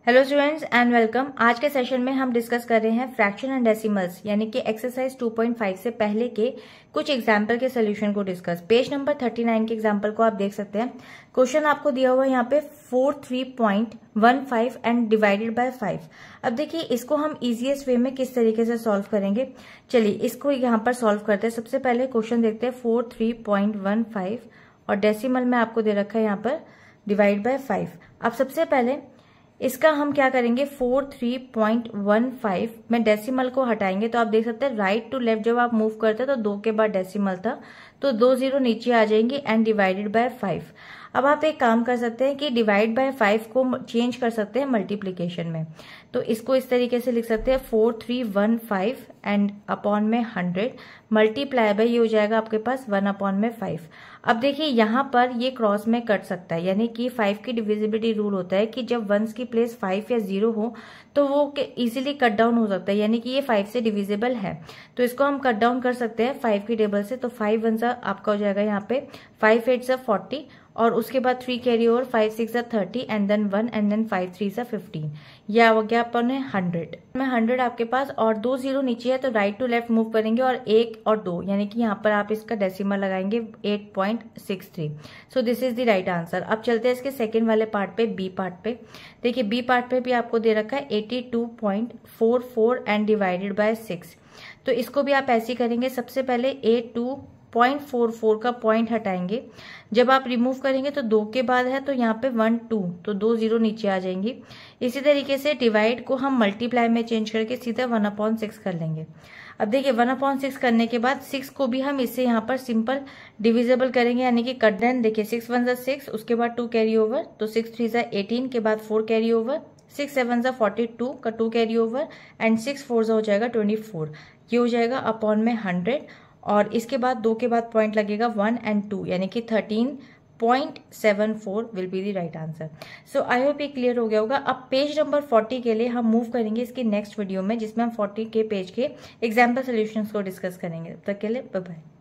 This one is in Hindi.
Hello students and welcome. आज के सेशन में हम डिस्कस कर रहे हैं फ्रैक्शन एंड डेसिमल्स यानी कि एक्सरसाइज 2.5 से पहले के कुछ एग्जाम्पल के सोल्यूशन को डिस्कस। पेज नंबर 39 के एग्जाम्पल को आप देख सकते हैं। क्वेश्चन आपको दिया हुआ है यहाँ पे 43.15 एंड डिवाइडेड बाय 5। अब देखिए इसको हम इजीएस्ट वे में किस तरीके से सॉल्व करेंगे। चलिए इसको यहाँ पर सॉल्व करते हैं। सबसे पहले क्वेश्चन देखते हैं 43.15 और डेसिमल में आपको दे रखा है यहाँ पर डिवाइड बाय 5। अब सबसे पहले इसका हम क्या करेंगे 43.15 में डेसिमल को हटाएंगे तो आप देख सकते हैं राइट टू लेफ्ट जब आप मूव करते हैं तो 2 के बाद डेसिमल था तो 2 जीरो नीचे आ जाएंगे एंड डिवाइडेड बाय 5। अब आप एक काम कर सकते हैं कि डिवाइड बाय 5 को चेंज कर सकते हैं मल्टीप्लीकेशन में। तो इसको इस तरीके से लिख सकते हैं 4315 एंड अपॉन में 100 मल्टीप्लाई बाय ये हो जाएगा आपके पास 1 अपॉन में 5। अब देखिए यहाँ पर ये क्रॉस में कट सकता है यानी कि 5 की डिविजिबिलिटी रूल होता है कि जब 1s की प्लेस 5 या 0 हो तो वो इजीली कट डाउन हो सकता है यानी कि ये 5 से डिविजिबल है। तो इसको हम कट डाउन कर सकते हैं 5 की टेबल से। तो 5 1 आपका हो जाएगा यहाँ पे 5 8 40 और उसके बाद 3 carry over 5 6 30 and then 1 and then 5 3 15। यह हो गया अपन 100 में 100 आपके पास और 2 जीरो नीचे है तो राइट टू लेफ्ट मूव करेंगे और 1 और 2 यानी कि यहाँ पर आप इसका डेसिमल लगाएंगे 8.63। So this is the right answer. अब चलते हैं इसके सेकेंड वाले पार्ट पे, बी पार्ट पे। देखिए बी पार्ट पे भी आपको दे रखा है 82.44 एंड डिवाइडेड बाय 6। तो इसको भी आप ऐसे करेंगे। सबसे पहले 82.44 का पॉइंट हटाएंगे। जब आप रिमूव करेंगे तो 2 के बाद है तो यहाँ पे 1 2 तो 2 जीरो नीचे आ जाएंगी। इसी तरीके से डिवाइड को हम मल्टीप्लाई में चेंज करके सीधा 1/6 कर लेंगे। अब देखिए 1/6 करने के बाद 6 को भी हम इससे यहाँ पर सिंपल डिविजिबल करेंगे यानी कि कट देन। देखिए 6 1 6 उसके बाद 2 कैरी ओवर तो 6 3 18 के बाद 4 कैरी ओवर 6 7 42 का 2 कैरी ओवर एंड 6 4 हो जाएगा 24। ये हो जाएगा अपॉन में 100 और इसके बाद 2 के बाद पॉइंट लगेगा 1 एंड 2 यानी कि 13.74 will be the right answer. So I hope ये क्लियर हो गया होगा। अब पेज नंबर 40 के लिए हम मूव करेंगे इसकी नेक्स्ट वीडियो में जिसमें हम 40 के पेज के एग्जाम्पल सोल्यूशंस को डिस्कस करेंगे। तब तक के लिए बाय बाय।